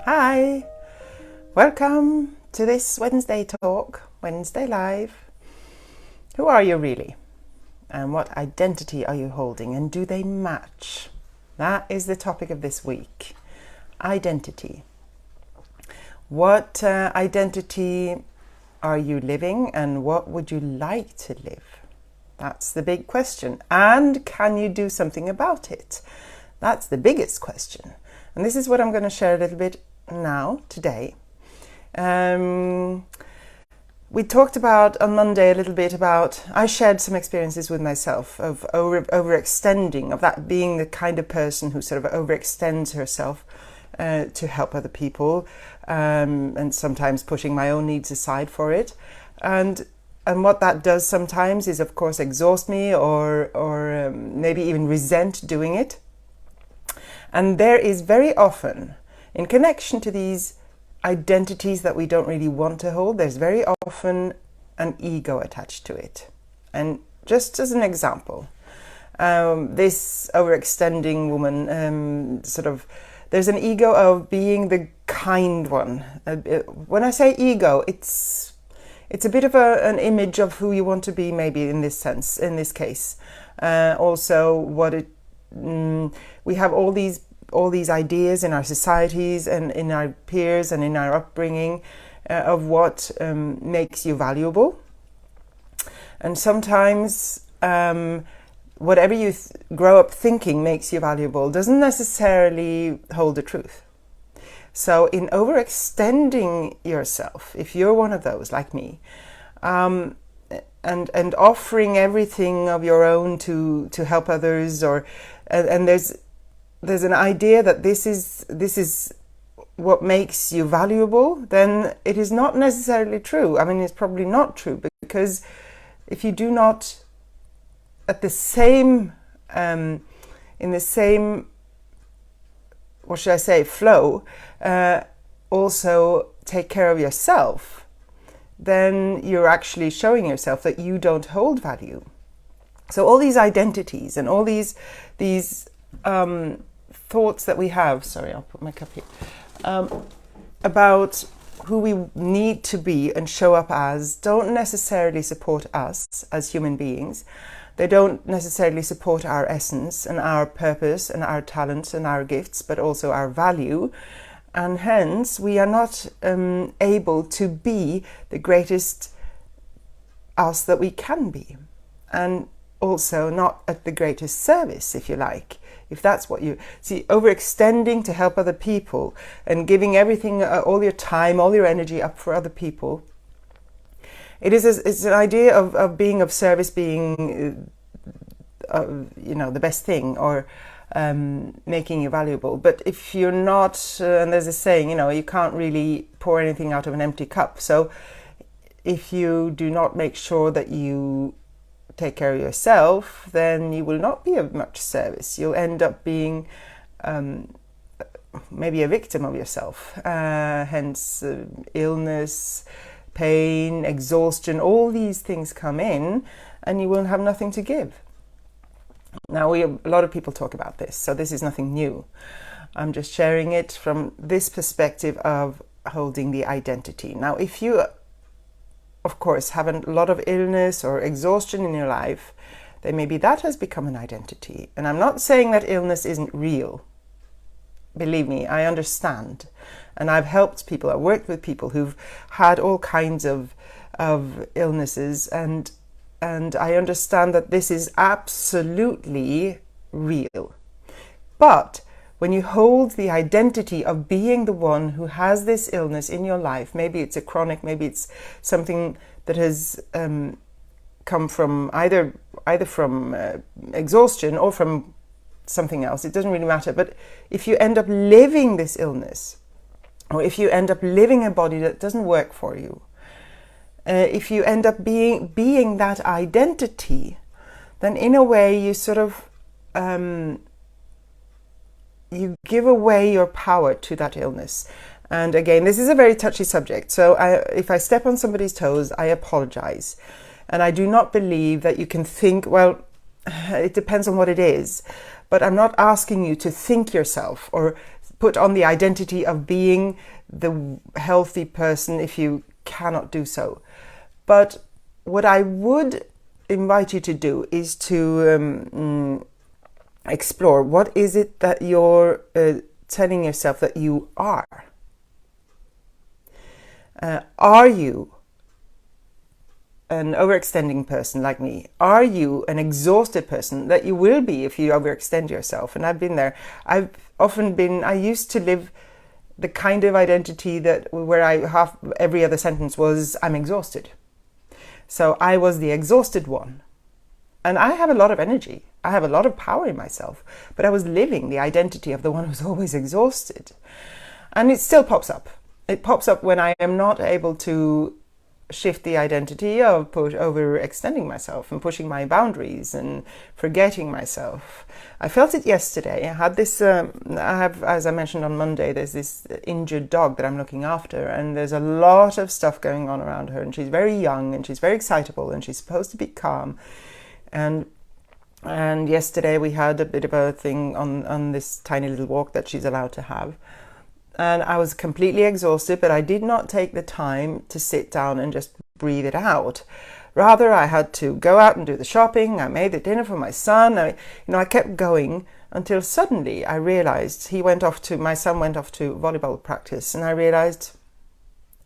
Hi, welcome to this Wednesday talk, Wednesday Live. Who are you really? And what identity are you holding? And do they match? That is the topic of this week. Identity. What identity are you living and what would you like to live? That's the big question. And can you do something about it? That's the biggest question. And this is what I'm going to share a little bit now, today. We talked about on Monday a little bit about, I shared some experiences with myself of overextending, of that being the kind of person who sort of overextends herself to help other people, and sometimes pushing my own needs aside for it. And what that does sometimes is, of course, exhaust me or maybe even resent doing it. And there is very often, in connection to these identities that we don't really want to hold, there's very often an ego attached to it. And just as an example, this overextending woman, there's an ego of being the kind one. When I say ego, it's a bit of an image of who you want to be, maybe in this sense, in this case. Also, we have all these ideas in our societies and in our peers and in our upbringing of what makes you valuable. And sometimes whatever you grow up thinking makes you valuable doesn't necessarily hold the truth. So in overextending yourself, if you're one of those like me, and offering everything of your own to help others, and there's an idea that this is what makes you valuable, then it is not necessarily true. I mean, it's probably not true, because if you do not at the same in the same, what should I say, flow, also take care of yourself, then you're actually showing yourself that you don't hold value. So all these identities and all these thoughts that we have, sorry, I'll put my cup here, about who we need to be and show up as, don't necessarily support us as human beings. They don't necessarily support our essence and our purpose and our talents and our gifts, but also our value. And hence, we are not able to be the greatest us that we can be. And also not at the greatest service, if you like. If that's what you see, overextending to help other people and giving everything, all your time, all your energy up for other people. It's an idea of being of service, being, the best thing, or making you valuable. But if you're not, and there's a saying, you can't really pour anything out of an empty cup. So if you do not make sure that you take care of yourself, then you will not be of much service. You'll end up being maybe a victim of yourself. Hence illness, pain, exhaustion, all these things come in and you will have nothing to give. Now, a lot of people talk about this, so this is nothing new. I'm just sharing it from this perspective of holding the identity. Now, if you of course, have a lot of illness or exhaustion in your life, then maybe that has become an identity. And I'm not saying that illness isn't real. Believe me, I understand. And I've helped people, I've worked with people who've had all kinds of illnesses, and I understand that this is absolutely real. But when you hold the identity of being the one who has this illness in your life, maybe it's a chronic, maybe it's something that has come from either from exhaustion or from something else, it doesn't really matter. But if you end up living this illness, or if you end up living a body that doesn't work for you, if you end up being that identity, then in a way you sort of you give away your power to that illness. And again, this is a very touchy subject, so if I step on somebody's toes, I apologize. And I do not believe that you can think, well, it depends on what it is, but I'm not asking you to think yourself or put on the identity of being the healthy person if you cannot do so. But what I would invite you to do is to explore, what is it that you're telling yourself that you are? Are you an overextending person like me? Are you an exhausted person that you will be if you overextend yourself? And I've been there. I used to live the kind of identity that where every other sentence was, I'm exhausted. So I was the exhausted one. And I have a lot of energy. I have a lot of power in myself. But I was living the identity of the one who's always exhausted. And it still pops up. It pops up when I am not able to shift the identity of overextending myself and pushing my boundaries and forgetting myself. I felt it yesterday. I had this, as I mentioned on Monday, there's this injured dog that I'm looking after, and there's a lot of stuff going on around her, and she's very young and she's very excitable and she's supposed to be calm. And yesterday we had a bit of a thing on this tiny little walk that she's allowed to have. And I was completely exhausted, but I did not take the time to sit down and just breathe it out. Rather, I had to go out and do the shopping. I made the dinner for my son. I kept going until suddenly I realized my son went off to volleyball practice, and I realized,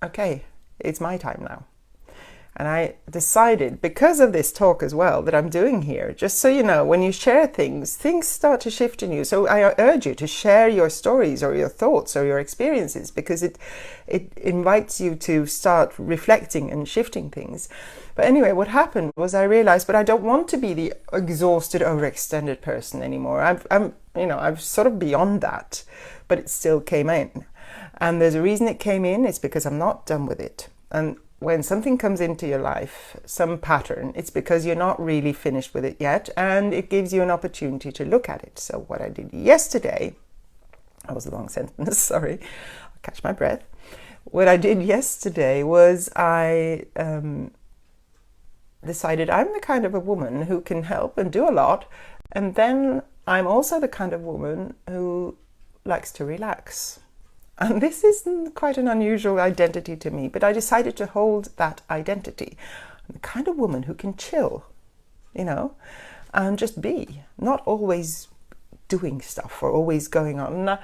okay, it's my time now. And I decided, because of this talk as well that I'm doing here, just so you know, when you share things start to shift in you. So I urge you to share your stories or your thoughts or your experiences, because it invites you to start reflecting and shifting things. But anyway, what happened was I realized, but I don't want to be the exhausted, overextended person anymore. I'm sort of beyond that, but it still came in. And there's a reason it came in. It's because I'm not done with it. And when something comes into your life, some pattern, it's because you're not really finished with it yet, and it gives you an opportunity to look at it. So what I did yesterday, that was a long sentence, sorry, I'll catch my breath. What I did yesterday was I decided I'm the kind of a woman who can help and do a lot, and then I'm also the kind of woman who likes to relax. And this is quite an unusual identity to me, but I decided to hold that identity. I'm the kind of woman who can chill, and just be, not always doing stuff or always going on. And I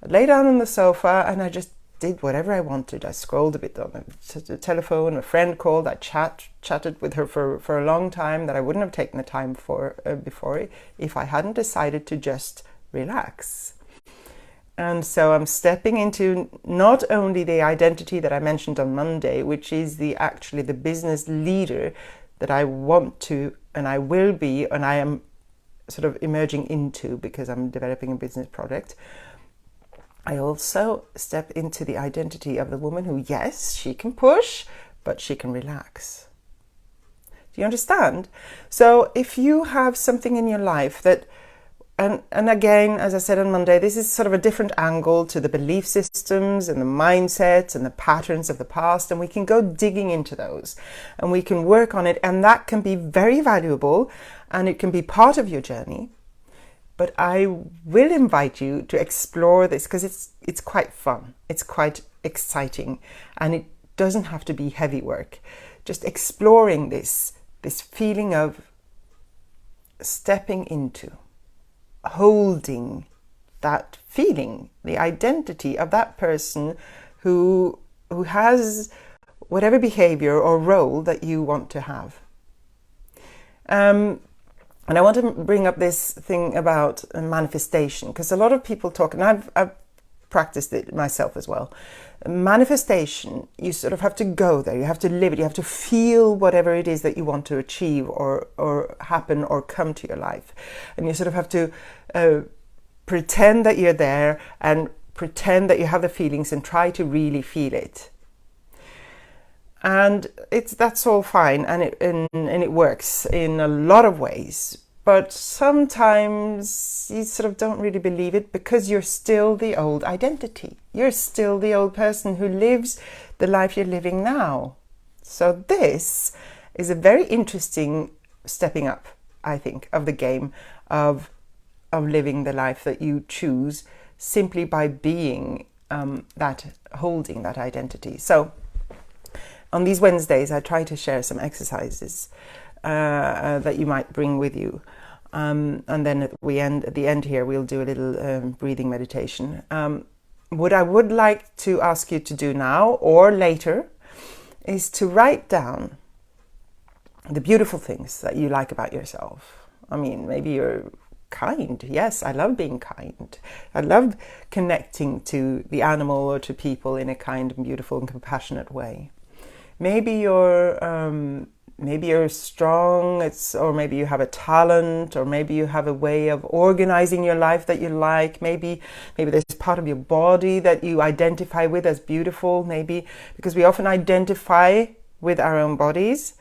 lay down on the sofa and I just did whatever I wanted. I scrolled a bit on the telephone, a friend called, I chatted with her for a long time that I wouldn't have taken the time for before if I hadn't decided to just relax. And so I'm stepping into not only the identity that I mentioned on Monday, which is actually the business leader that I want to, and I will be, and I am sort of emerging into because I'm developing a business project. I also step into the identity of the woman who, yes, she can push, but she can relax. Do you understand? So if you have something in your life that, and again, as I said on Monday, this is sort of a different angle to the belief systems and the mindsets and the patterns of the past, and we can go digging into those and we can work on it, and that can be very valuable and it can be part of your journey. But I will invite you to explore this because it's quite fun, it's quite exciting, and it doesn't have to be heavy work. Just exploring this feeling of stepping into, holding that feeling, the identity of that person who has whatever behavior or role that you want to have. And I want to bring up this thing about manifestation, because a lot of people talk, and I've practiced it myself as well. Manifestation, you sort of have to go there, you have to live it, you have to feel whatever it is that you want to achieve or happen or come to your life. And you sort of have to pretend that you're there and pretend that you have the feelings and try to really feel it. And that's all fine, and it works in a lot of ways. But sometimes you sort of don't really believe it because you're still the old identity. You're still the old person who lives the life you're living now. So this is a very interesting stepping up, I think, of the game of living the life that you choose, simply by being holding that identity. So on these Wednesdays, I try to share some exercises that you might bring with you. And then at the end here, we'll do a little breathing meditation. What I would like to ask you to do now or later is to write down the beautiful things that you like about yourself. I mean, maybe you're kind. Yes, I love being kind. I love connecting to the animal or to people in a kind and beautiful and compassionate way. Maybe you're strong, or maybe you have a talent, or maybe you have a way of organizing your life that you like. Maybe there's part of your body that you identify with as beautiful, maybe because we often identify with our own bodies.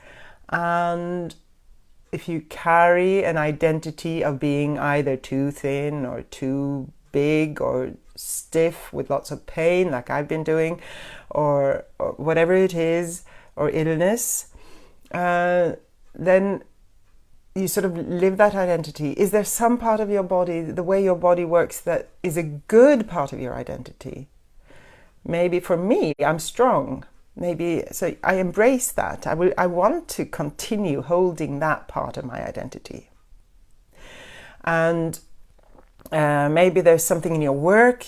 And if you carry an identity of being either too thin or too big or stiff with lots of pain, like I've been doing, or whatever it is, or illness, then you sort of live that identity. Is there some part of your body, the way your body works, that is a good part of your identity? Maybe for me, I'm strong. Maybe, so I embrace that. I want to continue holding that part of my identity. And maybe there's something in your work.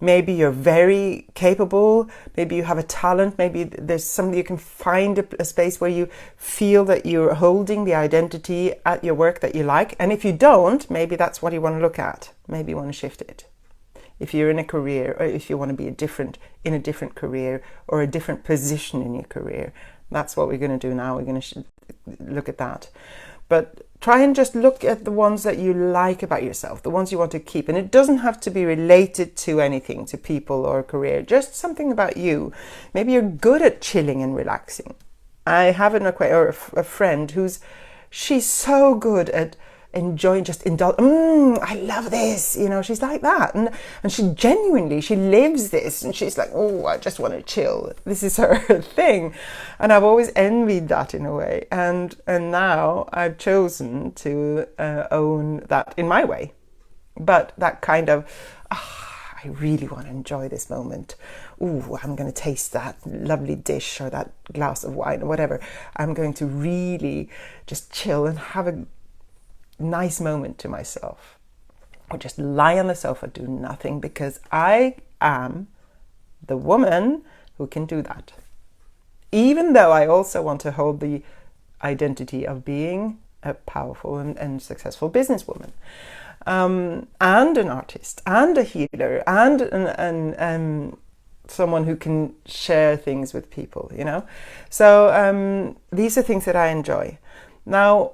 Maybe you're very capable. Maybe you have a talent. Maybe there's something you can find a space where you feel that you're holding the identity at your work that you like. And if you don't, maybe that's what you want to look at. Maybe you want to shift it. If you're in a career, or if you want to be in a different career or a different position in your career, that's what we're going to do now. We're going to look at that. But try and just look at the ones that you like about yourself, the ones you want to keep. And it doesn't have to be related to anything, to people or career, just something about you. Maybe you're good at chilling and relaxing. I have a friend she's so good at enjoying, just indulge. I love this, she's like that, and she lives this, and she's like, oh, I just want to chill. This is her thing, and I've always envied that in a way, and now I've chosen to own that in my way. But that kind of, I really want to enjoy this moment. Ooh, I'm going to taste that lovely dish or that glass of wine or whatever. I'm going to really just chill and have a nice moment to myself, or just lie on the sofa, do nothing, because I am the woman who can do that. Even though I also want to hold the identity of being a powerful and successful businesswoman, and an artist, and a healer, and someone who can share things with people, So these are things that I enjoy. Now,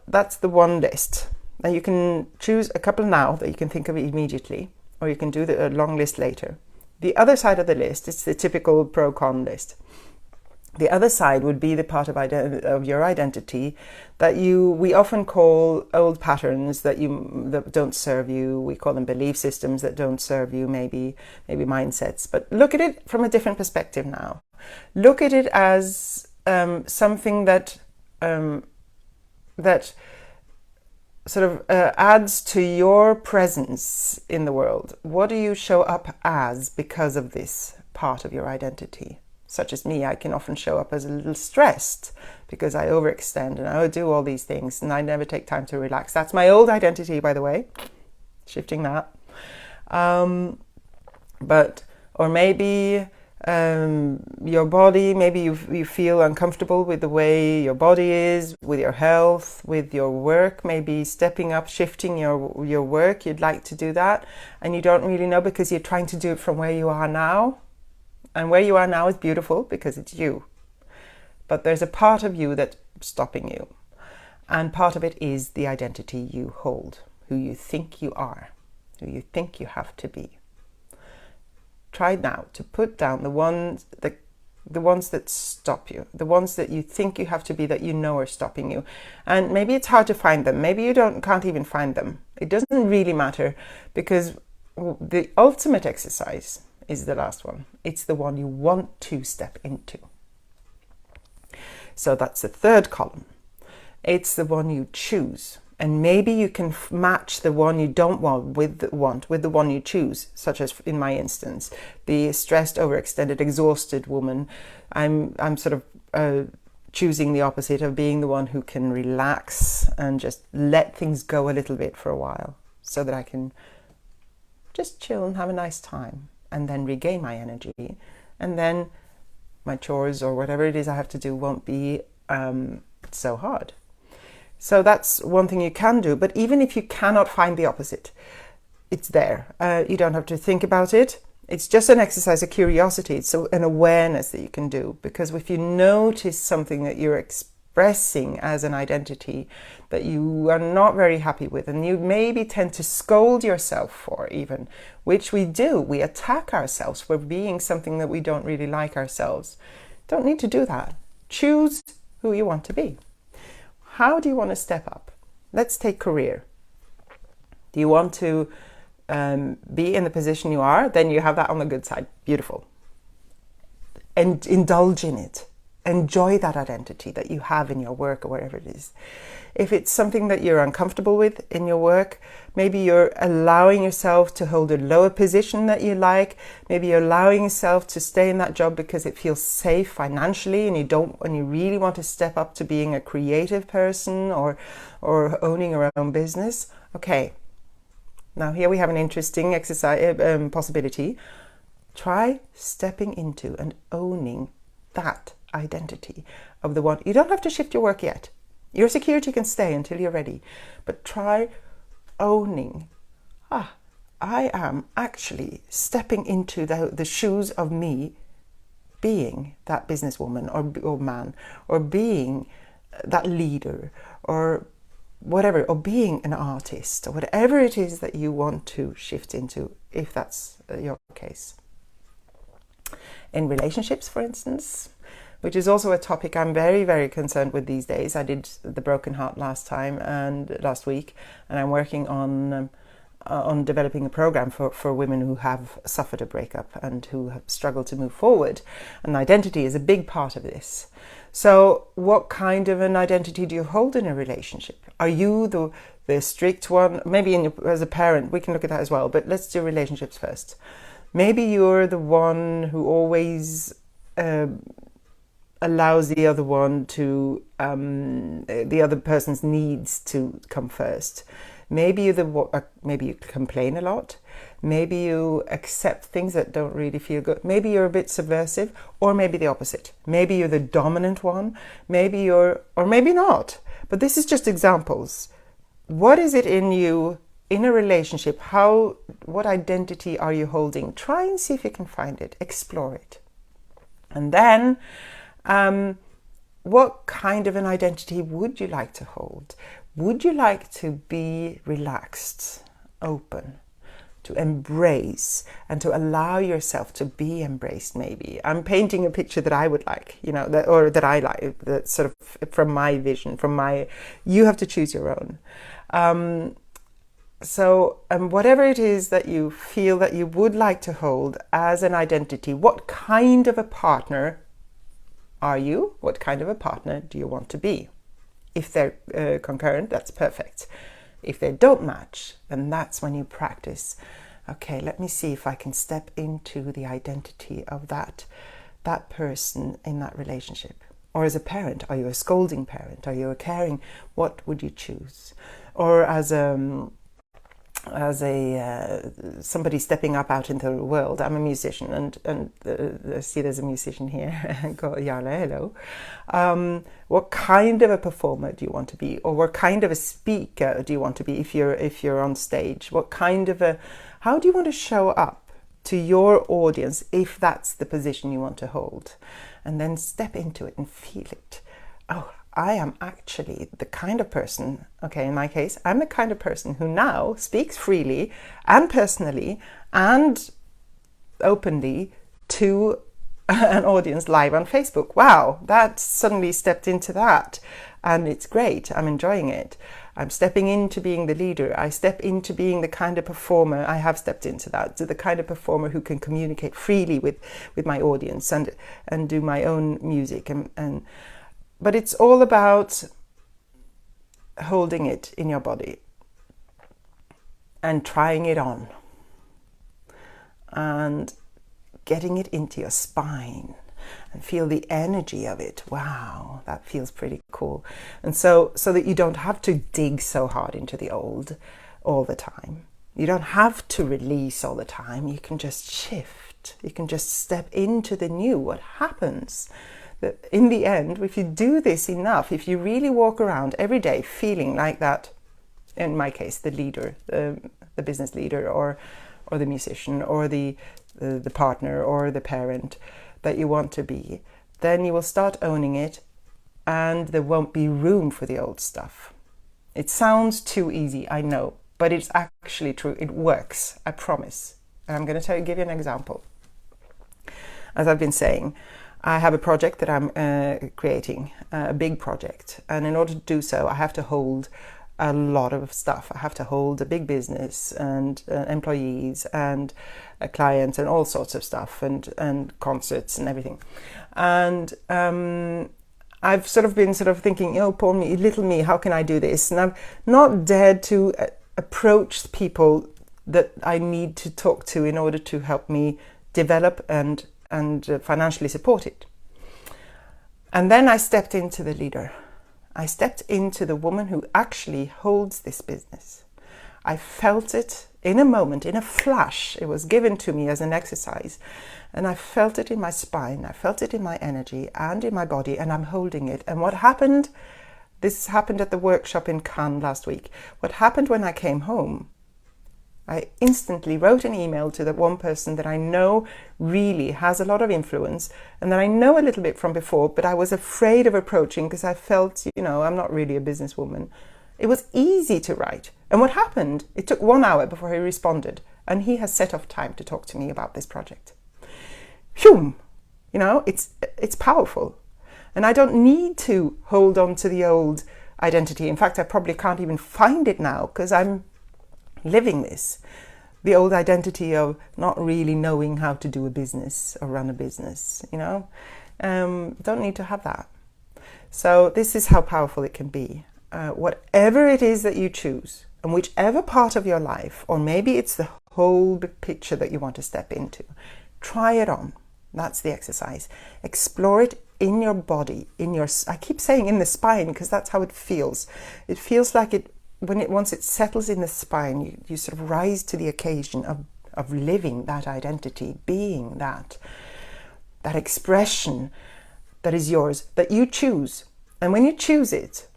that's the one list. Now you can choose a couple now that you can think of immediately, or you can do a long list later. The other side of the list is the typical pro-con list. The other side would be the part of your identity that we often call old patterns that don't serve you. We call them belief systems that don't serve you, maybe mindsets. But look at it from a different perspective now. Look at it as something that sort of adds to your presence in the world. What do you show up as because of this part of your identity? Such as me, I can often show up as a little stressed because I overextend and I do all these things and I never take time to relax. That's my old identity, by the way. Shifting that. Or maybe your body, maybe you feel uncomfortable with the way your body is, with your health, with your work, maybe stepping up, shifting your work. You'd like to do that and you don't really know because you're trying to do it from where you are now. And where you are now is beautiful because it's you. But there's a part of you that's stopping you. And part of it is the identity you hold, who you think you are, who you think you have to be. Try now to put down the ones that stop you, the ones that you think you have to be, that you know are stopping you. And maybe it's hard to find them. Maybe you can't even find them. It doesn't really matter, because the ultimate exercise is the last one. It's the one you want to step into. So that's the third column. It's the one you choose. And maybe you can match the one you don't want with the one you choose, such as in my instance, the stressed, overextended, exhausted woman. I'm sort of choosing the opposite of being the one who can relax and just let things go a little bit for a while, so that I can just chill and have a nice time, and then regain my energy, and then my chores or whatever it is I have to do won't be so hard. So that's one thing you can do. But even if you cannot find the opposite, it's there. You don't have to think about it. It's just an exercise of curiosity. It's an awareness that you can do. Because if you notice something that you're expressing as an identity that you are not very happy with, and you maybe tend to scold yourself for even, which we do. We attack ourselves for being something that we don't really like ourselves. Don't need to do that. Choose who you want to be. How do you want to step up? Let's take career. Do you want to be in the position you are? Then you have that on the good side. Beautiful. And indulge in it. Enjoy that identity that you have in your work or wherever it is. If it's something that you're uncomfortable with in your work, maybe you're allowing yourself to hold a lower position that you like. Maybe you're allowing yourself to stay in that job because it feels safe financially, and you really want to step up to being a creative person or owning your own business. Okay. Now here we have an interesting exercise possibility. Try stepping into and owning that identity of the one. You don't have to shift your work yet. Your security can stay until you're ready. But try owning, I am actually stepping into the shoes of me being that businesswoman or man, or being that leader, or whatever, or being an artist, or whatever it is that you want to shift into, if that's your case. In relationships, for instance, which is also a topic I'm very, very concerned with these days. I did the broken heart last week, and I'm working on developing a program for women who have suffered a breakup and who have struggled to move forward. And identity is a big part of this. So what kind of an identity do you hold in a relationship? Are you the strict one? Maybe as a parent, we can look at that as well, but let's do relationships first. Maybe you're the one who always allows the other one to the other person's needs to come first. Maybe you complain a lot. Maybe you accept things that don't really feel good. Maybe you're a bit subversive, or maybe the opposite. Maybe you're the dominant one. Maybe or maybe not. But this is just examples. What is it in you in a relationship? What identity are you holding? Try and see if you can find it. Explore it. And then what kind of an identity would you like to hold? Would you like to be relaxed, open, to embrace, and to allow yourself to be embraced? Maybe I'm painting a picture that I would like, that I like, that sort of from my vision, you have to choose your own. So whatever it is that you feel that you would like to hold as an identity, what kind of a partner are you? What kind of a partner do you want to be? If they're concurrent, that's perfect. If they don't match, then that's when you practice. Okay, let me see if I can step into the identity of that person in that relationship. Or as a parent, are you a scolding parent? Are you a caring? What would you choose? Or as somebody stepping up out into the world. I'm a musician, and I see there's a musician here called Jarle. Hello. What kind of a performer do you want to be, or what kind of a speaker do you want to be if you're on stage? How do you want to show up to your audience if that's the position you want to hold? And then step into it and feel it. Oh, I am actually the kind of person, okay, in my case, I'm the kind of person who now speaks freely and personally and openly to an audience live on Facebook. Wow, that suddenly stepped into that, and it's great. I'm enjoying it. I'm stepping into being the leader. I step into being the kind of performer. I have stepped into that, the kind of performer who can communicate freely with my audience and do my own music. But it's all about holding it in your body and trying it on and getting it into your spine and feel the energy of it. Wow, that feels pretty cool. And so that you don't have to dig so hard into the old all the time. You don't have to release all the time. You can just shift. You can just step into the new. What happens? That in the end, if you do this enough, if you really walk around every day feeling like that, in my case, the leader, the business leader, or the musician, or the partner, or the parent that you want to be, then you will start owning it, and there won't be room for the old stuff. It sounds too easy, I know, but it's actually true. It works, I promise. And I'm going to give you an example. As I've been saying, I have a project that I'm creating, a big project. And in order to do so, I have to hold a lot of stuff. I have to hold a big business and employees and clients and all sorts of stuff and concerts and everything. And I've been thinking, poor me, little me, how can I do this? And I've not dared to approach people that I need to talk to in order to help me develop and financially support it. And then I stepped into the leader. I stepped into the woman who actually holds this business. I felt it in a moment, in a flash. It was given to me as an exercise. And I felt it in my spine. I felt it in my energy and in my body, and I'm holding it. And what happened? This happened at the workshop in Cannes last week. What happened when I came home? I instantly wrote an email to that one person that I know really has a lot of influence and that I know a little bit from before, but I was afraid of approaching because I felt, I'm not really a businesswoman. It was easy to write. And what happened? It took 1 hour before he responded, and he has set off time to talk to me about this project. Phew! It's powerful. And I don't need to hold on to the old identity. In fact, I probably can't even find it now because I'm living this, the old identity of not really knowing how to do a business or run a business, don't need to have that. So this is how powerful it can be. Whatever it is that you choose, and whichever part of your life, or maybe it's the whole big picture that you want to step into, try it on. That's the exercise. Explore it in your body, I keep saying in the spine because that's how it feels. It feels like once it settles in the spine, you sort of rise to the occasion of living that identity, being that expression that is yours, that you choose. And when you choose it,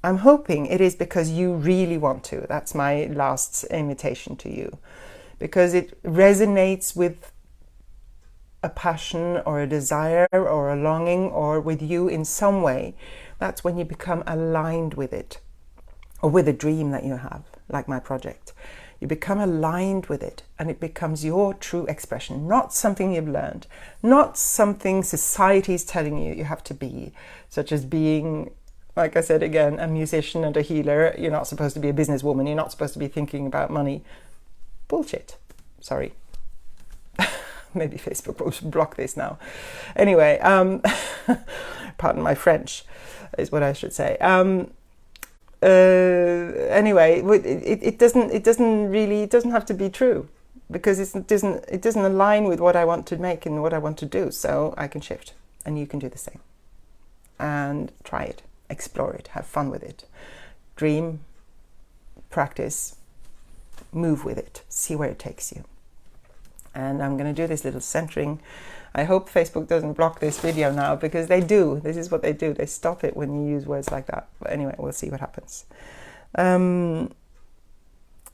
I'm hoping it is because you really want to. That's my last invitation to you. Because it resonates with a passion or a desire or a longing or with you in some way. That's when you become aligned with it. Or with a dream that you have, like my project. You become aligned with it and it becomes your true expression, not something you've learned, not something society is telling you have to be, such as being, like I said again, a musician and a healer. You're not supposed to be a businesswoman. You're not supposed to be thinking about money. Bullshit. Sorry. Maybe Facebook will block this now. Anyway, pardon my French, is what I should say. Anyway, it doesn't have to be true, because it doesn't align with what I want to make and what I want to do. So I can shift, and you can do the same. And try it, explore it, have fun with it, dream, practice, move with it, see where it takes you. And I'm going to do this little centering. I hope Facebook doesn't block this video now, because they do. This is what they do. They stop it when you use words like that. But anyway, we'll see what happens.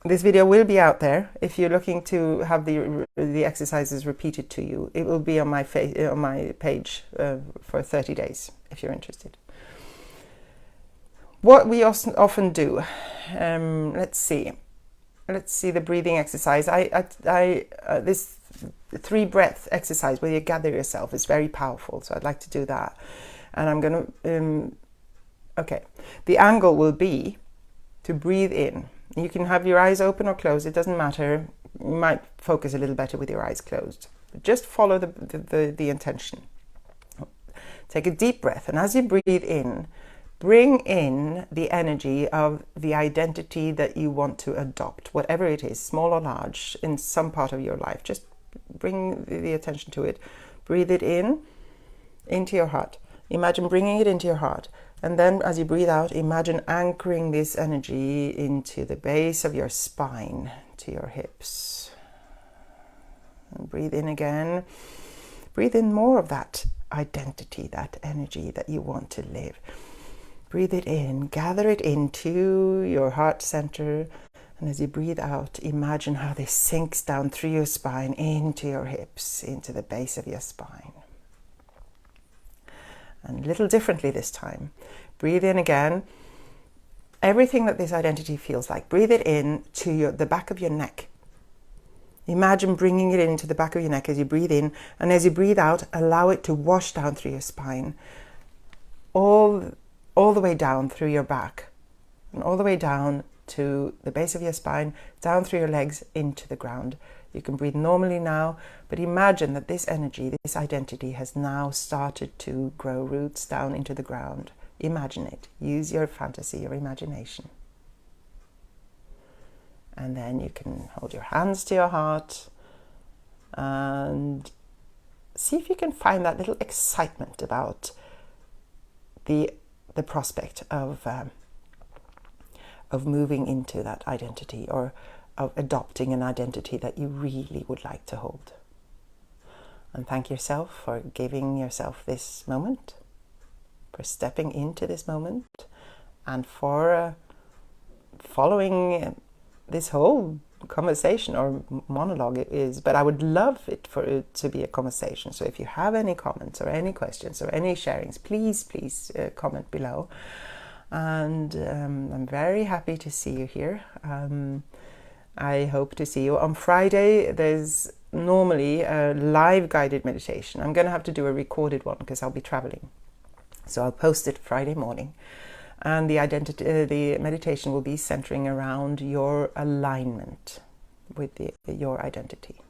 This video will be out there. If you're looking to have the exercises repeated to you, it will be on my page for 30 days, if you're interested. What we often do, let's see the breathing exercise. This 3 breath exercise where you gather yourself is very powerful, so I'd like to do that. And I'm going to okay, the angle will be to breathe in. You can have your eyes open or closed, it doesn't matter. You might focus a little better with your eyes closed, but just follow the intention. Take a deep breath, and as you breathe in, bring in the energy of the identity that you want to adopt, whatever it is, small or large, in some part of your life. Just bring the attention to it. Breathe it in into your heart. Imagine bringing it into your heart. And then as you breathe out, imagine anchoring this energy into the base of your spine, to your hips. And breathe in again. Breathe in more of that identity, that energy that you want to live. Breathe it in, gather it into your heart center. And as you breathe out, imagine how this sinks down through your spine, into your hips, into the base of your spine. And a little differently this time. Breathe in again. Everything that this identity feels like, breathe it in to the back of your neck. Imagine bringing it into the back of your neck as you breathe in, and as you breathe out, allow it to wash down through your spine, all the way down through your back, and all the way down to the base of your spine, down through your legs, into the ground. You can breathe normally now, but imagine that this energy, this identity, has now started to grow roots down into the ground. Imagine it. Use your fantasy, your imagination. And then you can hold your hands to your heart and see if you can find that little excitement about the prospect of moving into that identity, or of adopting an identity that you really would like to hold. And thank yourself for giving yourself this moment, for stepping into this moment, and for following this whole conversation, or monologue it is, but I would love it for it to be a conversation. So if you have any comments or any questions or any sharings, please comment below. And I'm very happy to see you here. I hope to see you on Friday. There's normally a live guided meditation. I'm going to have to do a recorded one because I'll be traveling, so I'll post it Friday morning. And the meditation will be centering around your alignment with your identity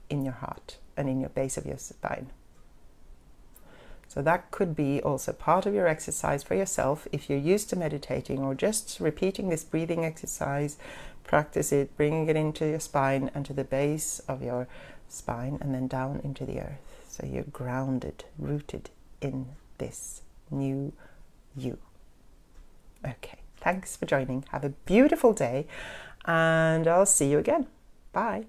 in your heart and in your base of your spine. So that could be also part of your exercise for yourself. If you're used to meditating or just repeating this breathing exercise, practice it, bringing it into your spine and to the base of your spine, and then down into the earth. So you're grounded, rooted in this new you. Okay, thanks for joining. Have a beautiful day, and I'll see you again. Bye.